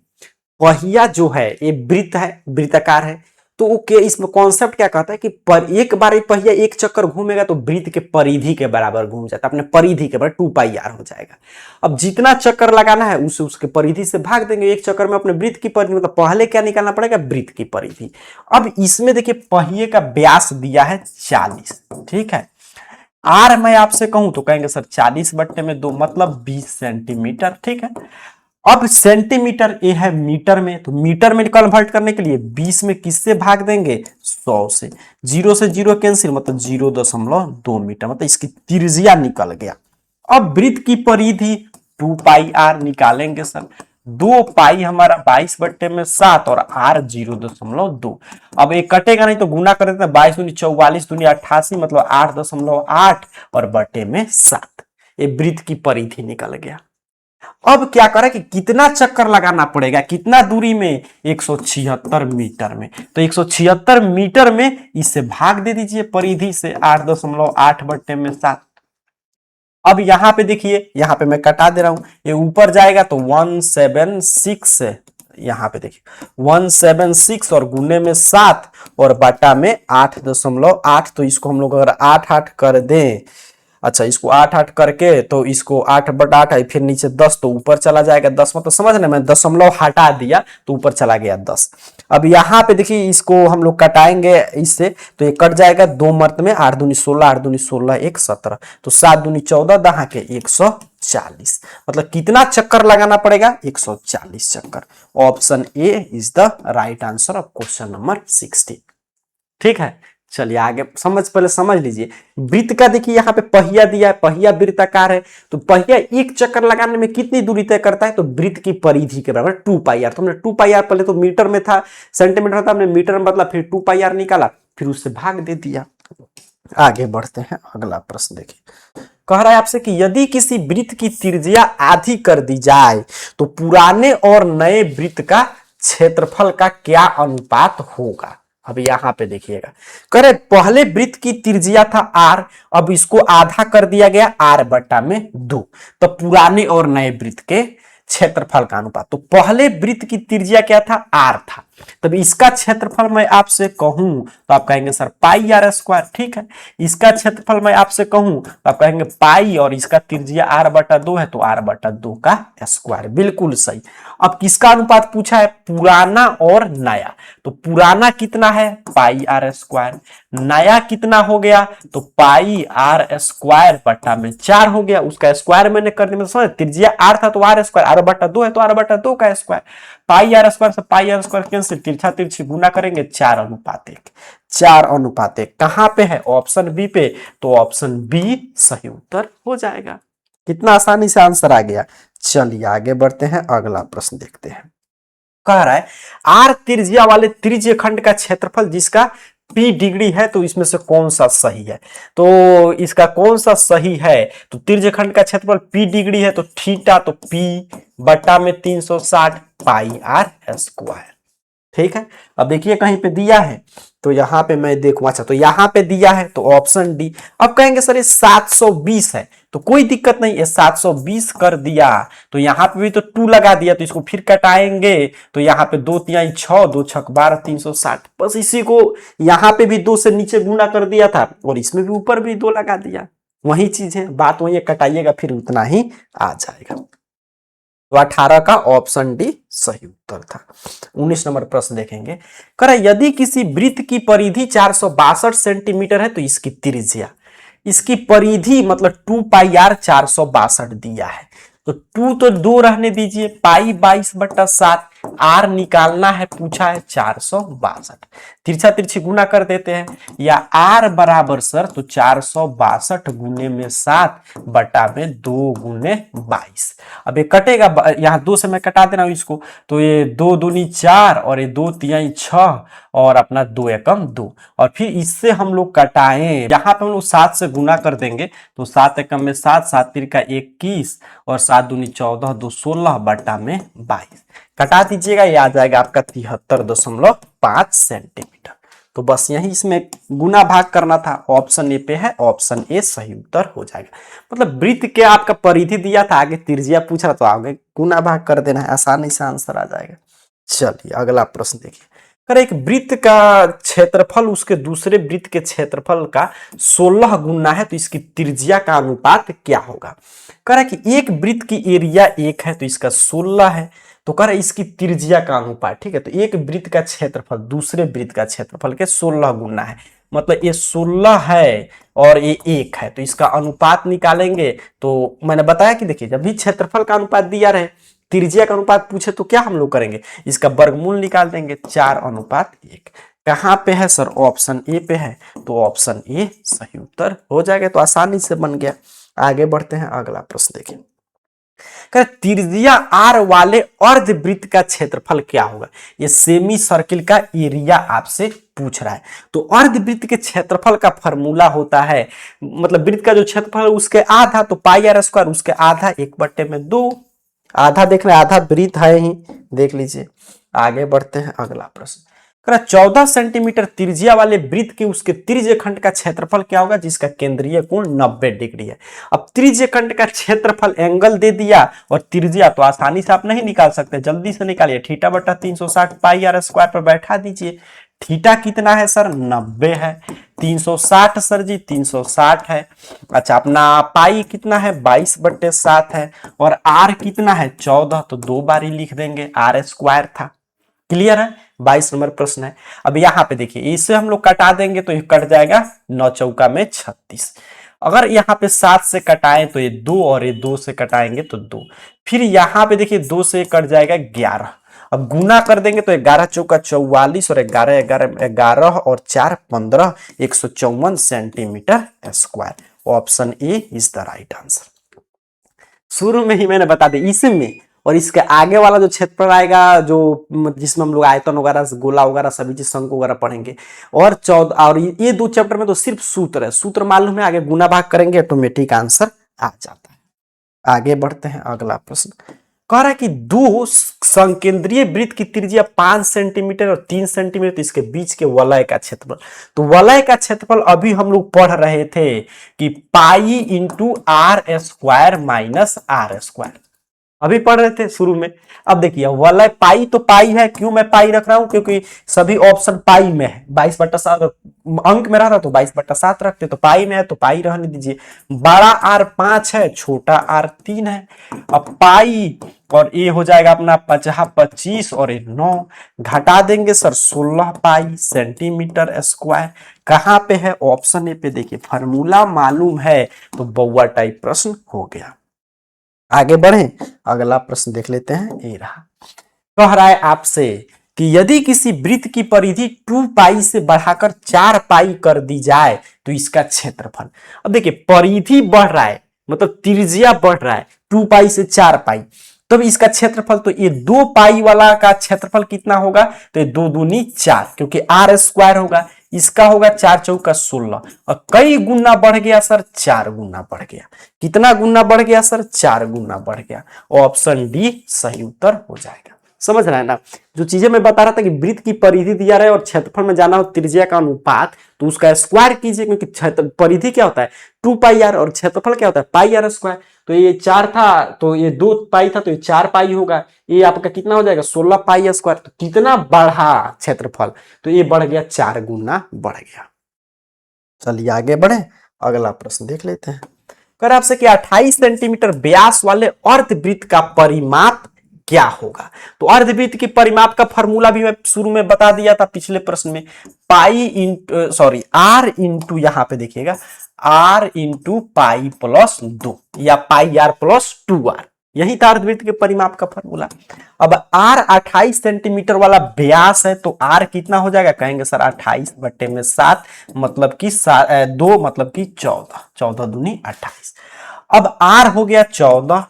पहिया जो है ये वृत्त है, वृत्ताकार है, तो ओके इसमें कॉन्सेप्ट क्या कहता है कि पर एक बार ये पहिया एक चक्कर घूमेगा तो वृत्त के परिधि के बराबर घूम जाता है, अपने परिधि के बराबर 2πr हो जाएगा। अब जितना चक्कर लगाना है उसे उसके परिधि से भाग देंगे, एक चक्कर में अपने वृत्त की परिधि, मतलब पहले क्या निकालना पड़ेगा, वृत्त की परिधि। अब इसमें देखिए पहिए का व्यास दिया है 40, ठीक है। आर मैं आपसे कहूं तो कहेंगे सर 40/2 मतलब 20 सेंटीमीटर, ठीक है। अब सेंटीमीटर ये है मीटर में, तो मीटर में कन्वर्ट करने के लिए 20 में किससे भाग देंगे, 100 से, 0 से 0 कैंसिल, मतलब 0.2 मीटर, मतलब इसकी त्रिज्या निकल गया। अब वृत्त की परिधि 2πr निकालेंगे सर, 2 पाई हमारा 22/7 और r 0.2। अब ये कटेगा नहीं तो गुना कर देते हैं, 22 दूनी 44 दूनी 88, मतलब 8.8 और बटे में 7। ये वृत्त की परिधि निकल गया। अब क्या करें कि कितना चक्कर लगाना पड़ेगा, कितना दूरी में, 176 मीटर में। तो 176 मीटर में इसे भाग दे दीजिए परिधि से 8.8/7। अब यहां पे देखिए, यहां पे मैं कटा दे रहा हूं, ये ऊपर जाएगा तो 176, यहां पे देखिए 176 और गुने में 7 और बटा में 8.8। तो इसको हम लोग अगर 8 कर दें, अच्छा इसको 8 करके तो इसको 8/8 है, फिर नीचे 10 तो ऊपर चला जाएगा 10, मतलब समझ रहे, मैं दशमलव हटा दिया तो ऊपर चला गया 10। अब यहाँ पे देखिए इसको हम लोग कटाएंगे इससे, तो ये कट जाएगा 2 मर्त में, 8 दूनी 16, 8 दूनी 16 1 17, तो 7 दूनी 14 दहा के 140, मतलब कितना चक्कर लगाना पड़ेगा, 140 चक्कर। Option A is the right answer of question number 16। ठीक है, चलिए आगे पहले समझ लीजिए। वृत्त का देखिए यहाँ पे पहिया दिया है, पहिया वृत्ताकार है, तो पहिया एक चक्कर लगाने में कितनी दूरी तय करता है, तो वृत्त की परिधि के बराबर 2πr। तो हमने 2πr पहले तो मीटर में था, सेंटीमीटर था, हमने मीटर में बदला, फिर 2πr निकाला, फिर उससे भाग दे दिया। आगे बढ़ते हैं, अगला प्रश्न देखिए, कह रहा है आपसे कि यदि किसी वृत्त की त्रिज्या आधी कर दी जाए तो पुराने और नए वृत्त का क्षेत्रफल का क्या अनुपात होगा। अब यहां पे देखिएगा, करे पहले वृत्त की त्रिज्या था r, अब इसको आधा कर दिया गया r/2, तो पुराने और नए वृत्त के क्षेत्रफल का अनुपात। तो पहले वृत्त की त्रिज्या क्या था, r था, तब इसका क्षेत्रफल मैं आपसे कहूं तो आप कहेंगे सर πr², ठीक है। इसका क्षेत्रफल मैं आपसे कहूं तो आप कहेंगे पाई, और इसका त्रिज्या r/2 है तो r/2 का स्क्वायर, बिल्कुल सही। अब किसका अनुपात पूछा है, पुराना और नया, तो पुराना कितना है πr², नया कितना हो गया तो πr² बटा में 4 हो गया, उसका स्क्वायर मैंने करने में समझ, त्रिज्या r था तो r², r/2 है तो r/2 का स्क्वायर, πr² से πr² कैंसिल, तिरछा तिरछी गुना करेंगे 4:1, 4:1 कहां पे है, ऑप्शन बी पे, तो ऑप्शन बी सही उत्तर हो जाएगा। कितना आसानी से आंसर आ गया। चलिए आगे बढ़ते हैं, अगला प्रश्न देखते हैं। कह रहा है आर त्रिज्या वाले त्रिज्य खंड का क्षेत्रफल जिसका P डिग्री है तो इसमें से कौन सा सही है, तो इसका कौन सा सही है, तो त्रिज्यखंड का क्षेत्रफल P डिग्री है तो थीटा, तो P बटा में 360 πr², ठीक है। अब देखिए कहीं पे दिया है तो यहां पे मैं देखूं, अच्छा तो यहां पे दिया है तो ऑप्शन डी। अब कहेंगे सर ये 720 है, तो कोई दिक्कत नहीं है, 720 कर दिया तो यहां पे भी तो 2 लगा दिया, तो इसको फिर कटाएंगे तो यहां पे 2 तिहाई 6, 2 छक 12, 360, बस इसी को यहां पे भी 2 से नीचे गुना कर दिया था और इसमें भी ऊपर भी 2 लगा दिया, वही चीज है, बात वही है, कटाइएगा फिर उतना ही आ जाएगा। तो 18 का ऑप्शन डी सही उत्तर था। 19 नंबर प्रश्न देखेंगे। कह यदि किसी वृत्त की परिधि 462 सेंटीमीटर है तो इसकी त्रिज्या, इसकी परिधि मतलब 2 पाई r 462 दिया है, तो 2 तो 2 रहने दीजिए, पाई 22/7, आर निकालना है, पूछा है 462, तिरछा तिरछी गुना कर देते हैं, या आर बराबर सर तो 462 गुने में 7 बटा में 2 गुने 22। अब ये कटेगा, यहाँ 2 से मैं कटा दे रहा हूं इसको, तो ये 2 दूनी 4 और ये 2 तिहाई 6 और अपना 2 एकम 2, और फिर इससे हम लोग कटाएं, यहाँ पे हम लोग 7 से गुना कर देंगे, तो 7 एकम में 7, 7 तिरका 21 और 7 दूनी 14, 2 16 बटा में 22, कटा दीजिएगा, ये आ जाएगा आपका 73.5 सेंटीमीटर। तो बस यही इसमें गुना भाग करना था, ऑप्शन ए पे है, ऑप्शन ए सही उत्तर हो जाएगा। मतलब वृत्त के आपका परिधि दिया था, आगे त्रिज्या पूछ रहा तो आगे गुना भाग कर देना है, आसानी से आंसर आ जाएगा। चलिए अगला प्रश्न देखिए। कर एक वृत्त का क्षेत्रफल उसके दूसरे वृत्त के क्षेत्रफल का 16 गुना है तो इसकी त्रिज्या का अनुपात क्या होगा। कह रहा है कि एक वृत्त की एरिया 1 है तो इसका 16 है, तो कह रहा है इसकी त्रिज्या का अनुपात, ठीक है, तो एक वृत्त का क्षेत्रफल दूसरे वृत्त का क्षेत्रफल के 16 गुना है, मतलब ये 16 है और ये 1 है, तो इसका अनुपात निकालेंगे। तो मैंने बताया कि देखिए जब भी क्षेत्रफल का अनुपात दिया रहे, त्रिज्या का अनुपात पूछे तो क्या हम लोग करेंगे, इसका वर्गमूल निकाल देंगे, 4:1। कहां पे है सर, ऑप्शन ए पे है, तो ऑप्शन ए सही उत्तर हो जाएगा, तो आसानी से बन गया। आगे बढ़ते हैं, अगला प्रश्न देखिए। त्रिज्या आर वाले अर्धवृत्त का क्षेत्रफल क्या होगा, ये सेमी सर्किल का एरिया आपसे पूछ रहा है। तो अर्धवृत्त के क्षेत्रफल का फॉर्मूला होता है, मतलब वृत्त का जो क्षेत्रफल है उसके आधा, तो पाई आर स्क्वायर, उसके आधा 1/2, आधा देख रहे हैं, आधा वृत्त है ही, देख लीजिए। आगे बढ़ते हैं, अगला प्रश्न। 14 सेंटीमीटर त्रिज्या वाले वृत्त के उसके त्रिज्य खंड का क्षेत्रफल क्या होगा जिसका केंद्रीय कोण 90 डिग्री है। अब त्रिज्य खंड का क्षेत्रफल एंगल दे दिया और त्रिज्या तो आसानी से आप नहीं निकाल सकते, जल्दी से निकालिए, θ/360 पाई आर स्क्वायर पर बैठा दीजिए। थीटा कितना है सर, 90 है, 360 सर जी 360 है, अच्छा अपना पाई कितना है 22/7 है, और आर कितना है 14, तो 2 बार ही लिख देंगे, आर स्क्वायर था। क्लियर है, 22 नंबर प्रश्न है। अब यहाँ पे देखिए इसे हम लोग कटा देंगे तो ये कट जाएगा, 9 चौका में 36, अगर यहाँ पे 7 से कटाएं तो ये 2 और ये 2 से कटाएंगे तो 2, फिर यहाँ पे देखिए 2 से कट जाएगा 11, अब गुना कर देंगे तो 11 चौका 44 और 11 और 4 15, 154 centimetre square. Option A is the right answer. शुरू में ही मैंने बता दी, इसमें और इसके आगे वाला जो क्षेत्रफल आएगा, जो जिसमें हम लोग आयतन वगैरह, गोला वगैरह सभी चीज, शंकु वगैरह पढ़ेंगे, और 14 और ये 2 चैप्टर में तो सिर्फ सूत्र है, सूत्र मालूम है, आगे गुना भाग करेंगे ऑटोमेटिक आंसर आ जाता है। आगे बढ़ते हैं, अगला प्रश्न कह रहा है कि 2 संकेंद्रीय वृत्त की त्रिज्या 5 सेंटीमीटर और 3 सेंटीमीटर, तो इसके बीच के वलय का क्षेत्रफल, तो वलय का क्षेत्रफल अभी हम लोग पढ़ रहे थे कि pi into r square minus r square, अभी पढ़ रहे थे शुरू में। अब देखिए वलय पाई तो पाई है, क्यों मैं पाई रख रहा हूं, क्योंकि सभी ऑप्शन पाई में है, 22/7 अंक में रहता तो 22/7 रखते, तो पाई में है तो पाई रहने दीजिए। बड़ा आर 5 है, छोटा आर 3 है, अब पाई और ये हो जाएगा अपना 25 और 9, घटा देंगे सर 16 पाई सेंटीमीटर स्क्वायर। कहां पे है, ऑप्शन ए पे, देखिए फार्मूला मालूम है तो बउआ टाइप प्रश्न हो गया। आगे बढ़े, अगला प्रश्न देख लेते हैं, ये रहा। कह रहा है आपसे कि यदि किसी वृत्त की परिधि 2 पाई से बढ़ाकर 4 पाई कर दी जाए तो इसका क्षेत्रफल। अब देखिए परिधि बढ़ रहा है, मतलब त्रिज्या बढ़ रहा है, 2 पाई से 4 पाई, तब इसका क्षेत्रफल, तो ये 2 पाई वाला का क्षेत्रफल कितना होगा, तो ये 2 दूनी 4, क्योंकि आर स्क्वायर होगा, इसका होगा 4 चौका 16, और कई गुना बढ़ गया सर, 4 गुना बढ़ गया। कितना गुना बढ़ गया सर, 4 गुना बढ़ गया। ऑप्शन डी सही उत्तर हो जाएगा। समझ रहे हैं ना, जो चीजें मैं बता रहा था कि वृत्त की परिधि दिया रहे और क्षेत्रफल में जाना हो त्रिज्या का अनुपात, तो उसका स्क्वायर कीजिए, क्योंकि परिधि क्या होता है 2 पाई आर और क्षेत्रफल क्या होता है पाई आर स्क्वायर, तो ये 4 था तो ये 2 पाई था तो ये 4 पाई होगा, ये आपका कितना हो जाएगा 16 पाई स्क्वायर। तो कितना बढ़ा क्षेत्रफल, तो ये बढ़ गया 4 गुना बढ़ गया। चलिए आगे बढ़े, अगला प्रश्न देख लेते हैं। कर आपसे कि 28 सेंटीमीटर व्यास वाले अर्धवृत्त का परिमाप क्या होगा। तो अर्धवृत्त के परिमाप का फॉर्मूला भी मैं शुरू में बता दिया था पिछले प्रश्न में, pi into sorry r into, यहां पे देखिएगा आर इंटू पाई प्लस 2 या पाई आर प्लस 2r, यही था अर्धवृत्त के परिमाप का फॉर्मूला। अब आर 28 सेंटीमीटर वाला व्यास है तो आर कितना हो जाएगा, कहेंगे सर 28 बट्टे में 7 मतलब कि 2 मतलब कि 14, 14 दूनी 28। अब आर हो गया 14,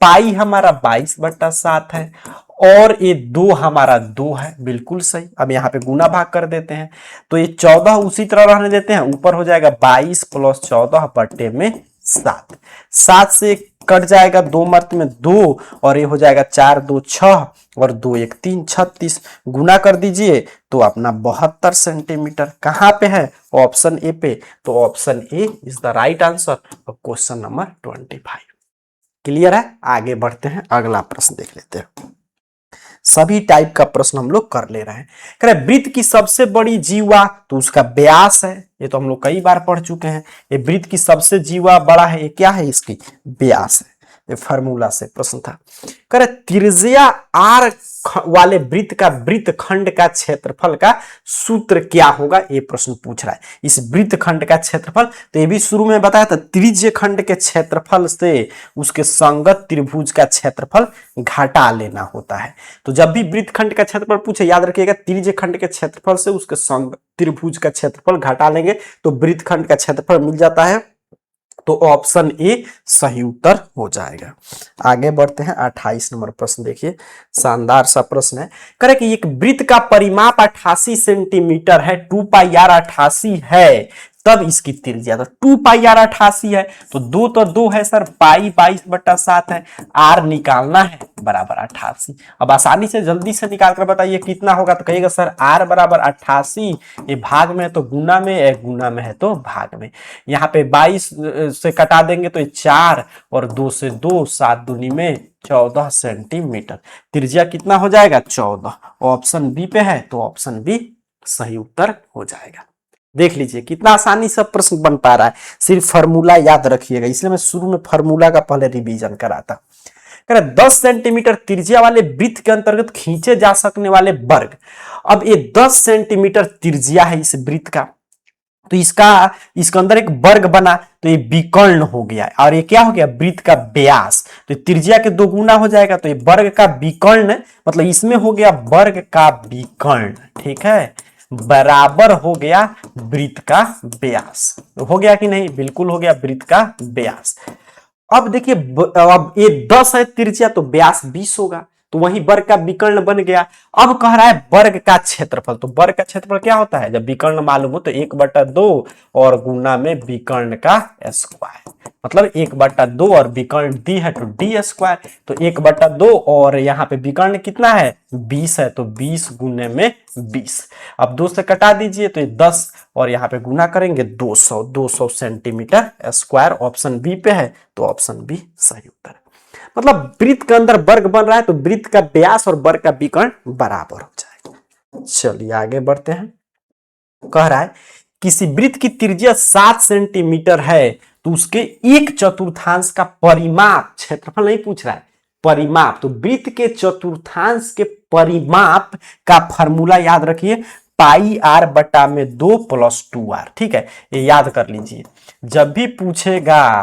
पाई हमारा 22/7 है और ये 2 हमारा 2 है, बिल्कुल सही। अब यहाँ पे गुना भाग कर देते हैं तो ये 14 उसी तरह रहने देते हैं, ऊपर हो जाएगा 22 + 14 बट्टे में 7, 7 से कट जाएगा 2 मर्त में 2 और ये हो जाएगा 4 2 6 और 2 1 3 36, गुना कर दीजिए तो अपना 72 सेंटीमीटर कहां पे है, ऑप्शन ए पे। तो option A is the right answer of question number 25। Clear है, आगे बढ़ते हैं, अगला प्रश्न देख लेते हैं। सभी टाइप का प्रश्न हम लोग कर ले रहे हैं। कह रहे वृत्त की सबसे बड़ी जीवा तो उसका व्यास है, ये तो हम लोग कई बार पढ़ चुके हैं। ये वृत्त की सबसे जीवा बड़ा है, ये क्या है, इसकी व्यास है, ये फार्मूला से प्रश्न था। कह रहे त्रिज्या आर वाले वृत्त का वृत्त खंड का क्षेत्रफल का सूत्र क्या होगा, ये प्रश्न पूछ रहा है। इस वृत्त खंड का क्षेत्रफल तो ये भी शुरू में बताया था, त्रिज्य खंड के क्षेत्रफल से उसके संगत त्रिभुज का क्षेत्रफल घटा लेना होता है। तो जब भी वृत्त खंड का क्षेत्रफल पूछे याद रखिएगा, त्रिज्य खंड के क्षेत्रफल से उसके संगत त्रिभुज का क्षेत्रफल घटा लेंगे तो वृत्त खंड का क्षेत्रफल मिल जाता है। तो ऑप्शन ए सही उत्तर हो जाएगा। आगे बढ़ते हैं, 28 नंबर प्रश्न देखिए, शानदार सा प्रश्न है। करे कि एक वृत्त का परिमाप 88 सेंटीमीटर है, 2 पाई आर 88 है, तब इसकी त्रिज्या, तो 2 पाई आर 88 है तो 2 तो 2 है सर, पाई 22/7 है, आर निकालना है बराबर 88। अब आसानी से जल्दी से निकाल कर बताइए कितना होगा, तो कहिएगा सर आर बराबर 88, ये भाग में है तो गुना में, गुना में है तो भाग में। यहाँ पे 22 से कटा देंगे तो ये 4 और 2 से 2, 7 दूनी में 14 सेंटीमीटर, त्रिज्या कितना हो जाएगा 14, ऑप्शन बी पे है तो ऑप्शन बी सही उत्तर हो जाएगा। देख लीजिए कितना आसानी से प्रश्न बन पा रहा है, सिर्फ फार्मूला याद रखिएगा, इसलिए मैं शुरू में फार्मूला का पहले रिवीजन कराता। 10 सेंटीमीटर त्रिज्या वाले वृत्त के अंतर्गत खींचे जा सकने वाले वर्ग, अब ये 10 सेंटीमीटर त्रिज्या है इस वृत्त का, तो इसके अंदर एक वर्ग बना तो ये विकर्ण हो गया, और ये क्या हो गया, वृत्त का व्यास, तो त्रिज्या के 2 गुना हो जाएगा, तो ये वर्ग का विकर्ण मतलब इसमें हो गया वर्ग का विकर्ण, ठीक है, बराबर हो गया वृत्त का व्यास। हो गया कि नहीं, बिल्कुल हो गया वृत्त का व्यास। अब देखिए अब ये 10 है त्रिज्या तो व्यास 20 होगा, तो वही वर्ग का विकर्ण बन गया। अब कह रहा है वर्ग का क्षेत्रफल, तो वर्ग का क्षेत्रफल क्या होता है, जब विकर्ण मालूम हो तो 1/2 और गुना में विकर्ण का स्क्वायर, मतलब 1/2 और विकर्ण डी है तो डी स्क्वायर, तो 1/2 और यहाँ पे विकर्ण कितना है 20 है तो 20 गुने में 20। अब 2 से कटा दीजिए तो ये 10 और यहाँ पे गुना करेंगे 200 सेंटीमीटर स्क्वायर, ऑप्शन बी पे है तो ऑप्शन बी सही उत्तर है। मतलब वृत्त के अंदर वर्ग बन रहा है तो वृत्त का व्यास और वर्ग का विकर्ण बराबर हो जाएगा। चलिए आगे बढ़ते हैं, कह रहा है किसी वृत्त की त्रिज्या 7 सेंटीमीटर है तो उसके 1/4 का परिमाप, क्षेत्रफल नहीं पूछ रहा है, परिमाप, तो वृत्त के चतुर्थांश के परिमाप का फॉर्मूला याद रखिए, पाई आर बटा में 2 + 2r, ठीक है, ये याद कर लीजिए। जब भी पूछेगा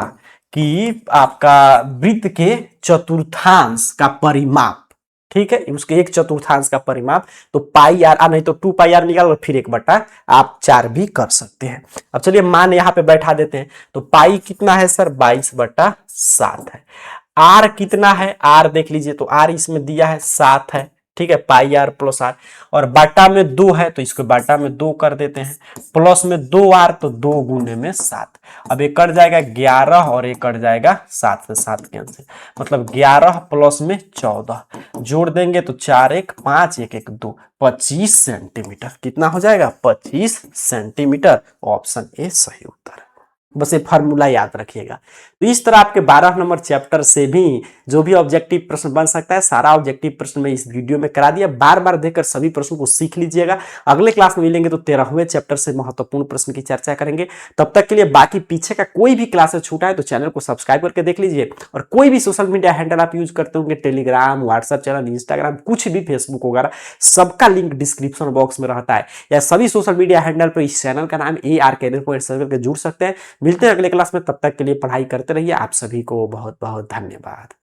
कि आपका वृत्त के चतुर्थांश का परिमाप, ठीक है, उसके 1/4 का परिमाप, तो पाई आर नहीं तो 2 पाई आर निकाल फिर 1/, आप 4 भी कर सकते हैं। अब चलिए मान यहाँ पे बैठा देते हैं, तो पाई कितना है सर 22/7 है, आर कितना है, आर देख लीजिए तो आर इसमें दिया है 7 है, ठीक है, पाई आर प्लस आर, और बाटा में 2 है तो इसको बाटा में 2 कर देते हैं, प्लस में 2r तो 2 गुने में 7, अब ये कट जाएगा 11 और ये कट जाएगा 7 से 7 कैंसिल, मतलब 11 प्लस में 14 जोड़ देंगे तो 4 1 5 1 1 2, 25 सेंटीमीटर, कितना हो जाएगा 25 सेंटीमीटर, ऑप्शन ए सही उत्तर है। बस ये फार्मूला याद रखिएगा। तो इस तरह आपके 12 नंबर चैप्टर से भी जो भी ऑब्जेक्टिव प्रश्न बन सकता है, सारा ऑब्जेक्टिव प्रश्न मैं इस वीडियो में करा दिया। बार बार देखकर सभी प्रश्नों को सीख लीजिएगा। अगले क्लास में मिलेंगे तो 13वें चैप्टर से महत्वपूर्ण प्रश्न की चर्चा करेंगे। तब तक के लिए बाकी पीछे का कोई भी क्लासेस छूटा है तो चैनल को सब्सक्राइब करके देख लीजिए। और कोई भी सोशल मीडिया हैंडल आप यूज करते होंगे, टेलीग्राम, व्हाट्सएप चैनल, इंस्टाग्राम, कुछ भी, फेसबुक वगैरह, सबका लिंक डिस्क्रिप्शन बॉक्स में रहता है। या सभी सोशल मीडिया हैंडल पर इस चैनल का नाम AR कैरियर पॉइंट सर्च करके जुड़ सकते हैं। मिलते हैं अगले क्लास में, तब तक के लिए पढ़ाई करते रहिए। आप सभी को बहुत बहुत धन्यवाद।